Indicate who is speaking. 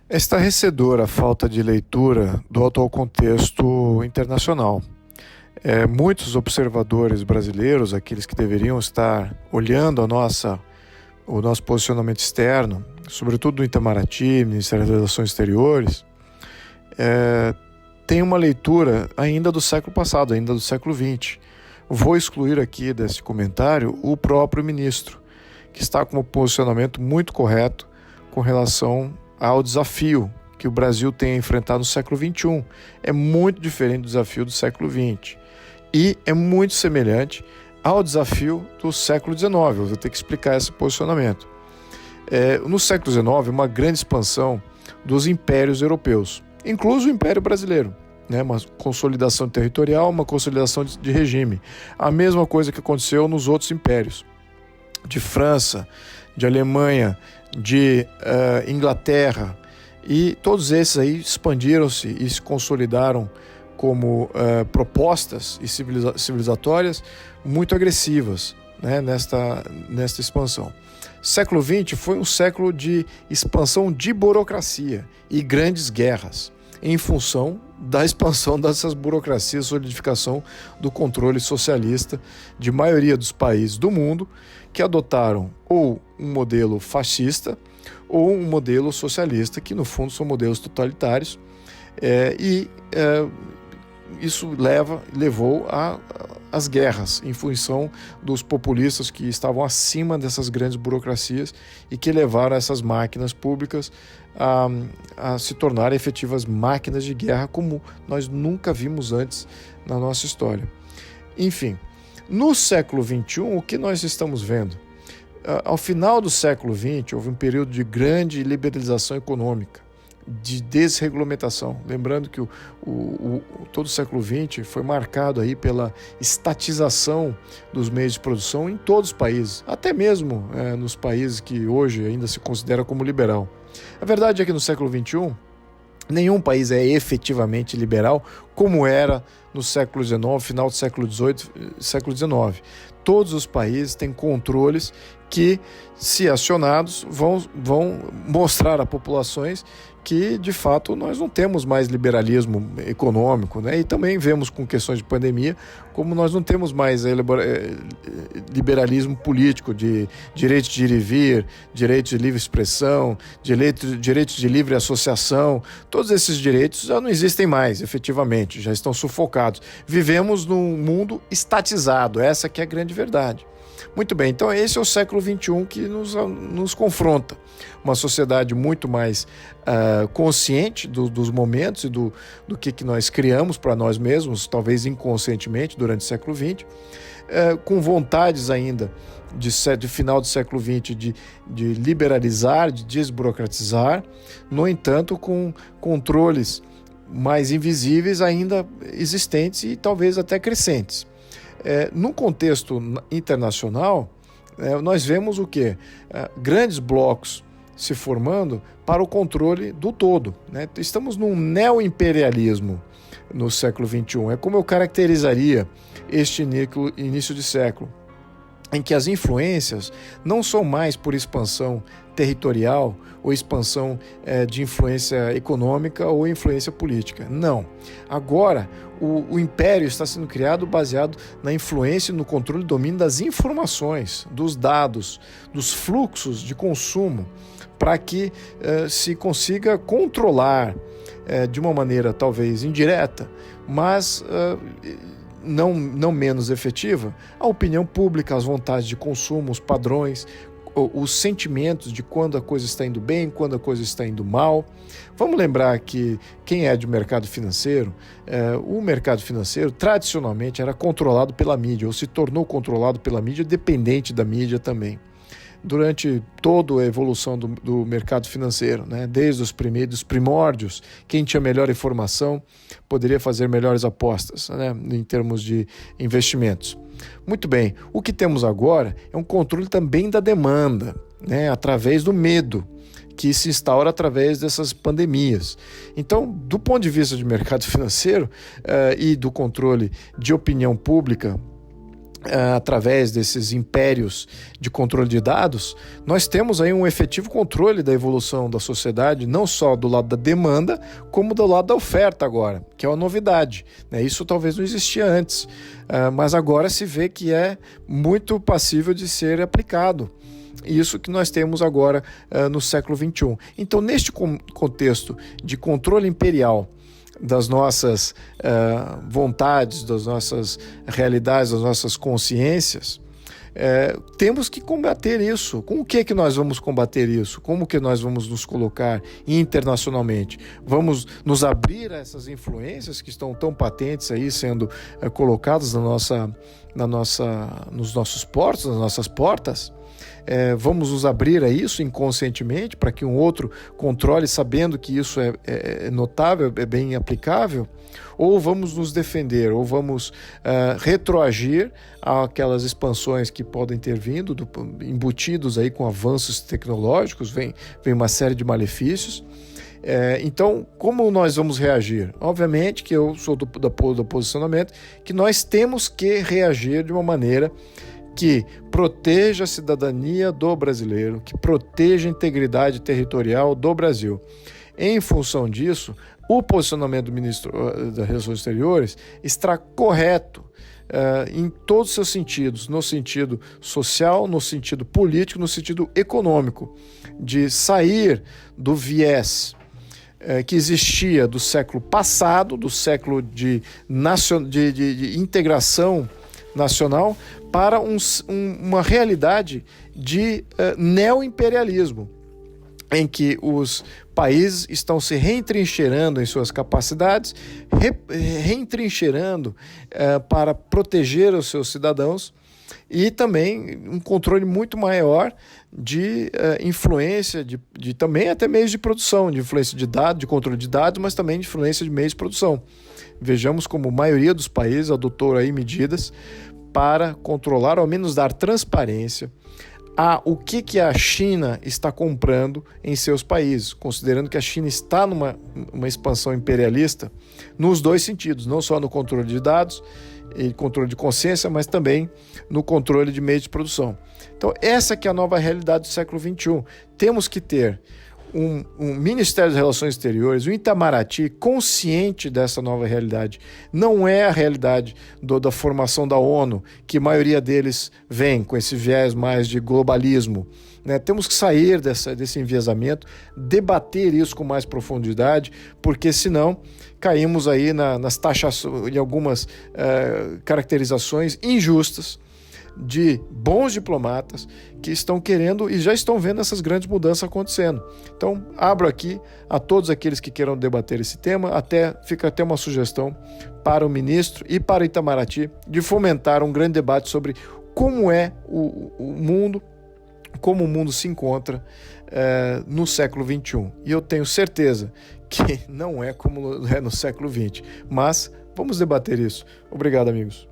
Speaker 1: É estarrecedora a falta de leitura do atual contexto internacional. Muitos observadores brasileiros, aqueles que deveriam estar olhando o nosso posicionamento externo, sobretudo no Itamaraty, Ministério das Relações Exteriores, têm uma leitura ainda do século passado, ainda do século XX. Vou excluir aqui desse comentário o próprio ministro, que está com um posicionamento muito correto com relação ao desafio que o Brasil tem a enfrentar no século XXI. É muito diferente do desafio do século XX e é muito semelhante ao desafio do século XIX. Eu vou ter que explicar esse posicionamento. No século XIX, uma grande expansão dos impérios europeus, incluso o Império Brasileiro, né? Uma consolidação territorial, uma consolidação de regime. A mesma coisa que aconteceu nos outros impérios, de França, de Alemanha, de Inglaterra, e todos esses aí expandiram-se e se consolidaram como propostas e civilizatórias muito agressivas, né, nesta expansão. Século XX foi um século de expansão de burocracia e grandes guerras, em função da expansão dessas burocracias, solidificação do controle socialista de maioria dos países do mundo que adotaram ou um modelo fascista ou um modelo socialista, que no fundo são modelos totalitários, isso levou às guerras, em função dos populistas que estavam acima dessas grandes burocracias e que levaram essas máquinas públicas a se tornarem efetivas máquinas de guerra, como nós nunca vimos antes na nossa história. Enfim, no século XXI, o que nós estamos vendo? Ao final do século XX, houve um período de grande liberalização econômica, de desregulamentação. Lembrando que todo o século XX foi marcado aí pela estatização dos meios de produção em todos os países, até mesmo nos países que hoje ainda se considera como liberal. A verdade é que no século XXI, nenhum país é efetivamente liberal como era no século XIX, final do século XVIII, século XIX. Todos os países têm controles que, se acionados, vão mostrar a populações que, de fato, nós não temos mais liberalismo econômico, né? E também vemos com questões de pandemia como nós não temos mais liberalismo político, de direito de ir e vir, direito de livre expressão, direito de livre associação. Todos esses direitos já não existem mais, efetivamente, já estão sufocados. Vivemos num mundo estatizado, essa que é a grande verdade. Muito bem, então esse é o século XXI que nos confronta. Uma sociedade muito mais consciente dos momentos e do que nós criamos para nós mesmos, talvez inconscientemente, durante o século XX, com vontades ainda de final do século XX de liberalizar, de desburocratizar, no entanto, com controles mais invisíveis ainda existentes e talvez até crescentes. No contexto internacional, nós vemos o quê? Grandes blocos se formando para o controle do todo, né? Estamos num neoimperialismo no século XXI. É como eu caracterizaria este início de século, em que as influências não são mais por expansão territorial ou expansão de influência econômica ou influência política. Não. Agora, o império está sendo criado baseado na influência e no controle e domínio das informações, dos dados, dos fluxos de consumo, para que se consiga controlar de uma maneira talvez indireta, mas não menos efetiva, a opinião pública, as vontades de consumo, os padrões, os sentimentos de quando a coisa está indo bem, quando a coisa está indo mal. Vamos lembrar que quem é de mercado financeiro, o mercado financeiro tradicionalmente era controlado pela mídia, ou se tornou controlado pela mídia, dependente da mídia também. Durante toda a evolução do mercado financeiro, né? Desde os primórdios, quem tinha melhor informação poderia fazer melhores apostas, né? Em termos de investimentos. Muito bem, o que temos agora é um controle também da demanda, né? Através do medo que se instaura através dessas pandemias. Então, do ponto de vista de mercado financeiro e do controle de opinião pública, através desses impérios de controle de dados, nós temos aí um efetivo controle da evolução da sociedade, não só do lado da demanda, como do lado da oferta agora, que é uma novidade, né? Isso talvez não existia antes, mas agora se vê que é muito passível de ser aplicado. Isso que nós temos agora no século XXI. Então, neste contexto de controle imperial das nossas vontades, das nossas realidades, das nossas consciências, temos que combater isso. Com o que nós vamos combater isso? Como que nós vamos nos colocar internacionalmente? Vamos nos abrir a essas influências que estão tão patentes aí, sendo colocadas nos nossos portos, nas nossas portas? Vamos nos abrir a isso inconscientemente para que um outro controle, sabendo que isso é notável, é bem aplicável? Ou vamos nos defender, ou vamos retroagir àquelas expansões que podem ter vindo, embutidos aí com avanços tecnológicos, vem uma série de malefícios. Então, como nós vamos reagir? Obviamente que eu sou do posicionamento que nós temos que reagir de uma maneira que proteja a cidadania do brasileiro, que proteja a integridade territorial do Brasil. Em função disso, o posicionamento do ministro das Relações Exteriores está correto em todos os seus sentidos, no sentido social, no sentido político, no sentido econômico, de sair do viés que existia do século passado, do século de integração nacional, para uma realidade de neoimperialismo, em que os países estão se reentrincheirando em suas capacidades, reentrincheirando para proteger os seus cidadãos, e também um controle muito maior de influência, de também até meios de produção, de influência de dados, de controle de dados, mas também de influência de meios de produção. Vejamos como a maioria dos países adotou aí medidas para controlar, ou ao menos dar transparência a o que a China está comprando em seus países, considerando que a China está numa expansão imperialista nos dois sentidos, não só no controle de dados e controle de consciência, mas também no controle de meios de produção. Então, essa que é a nova realidade do século XXI. Temos que ter um Ministério das Relações Exteriores, um Itamaraty consciente dessa nova realidade. Não é a realidade da formação da ONU, que a maioria deles vem com esse viés mais de globalismo, né? Temos que sair desse enviesamento, debater isso com mais profundidade, porque senão caímos aí nas taxações, em algumas caracterizações injustas de bons diplomatas que estão querendo e já estão vendo essas grandes mudanças acontecendo. Então, abro aqui a todos aqueles que queiram debater esse tema, fica até uma sugestão para o ministro e para o Itamaraty de fomentar um grande debate sobre como é o mundo, como o mundo se encontra no século XXI. E eu tenho certeza que não é como é no século XX, mas vamos debater isso. Obrigado, amigos.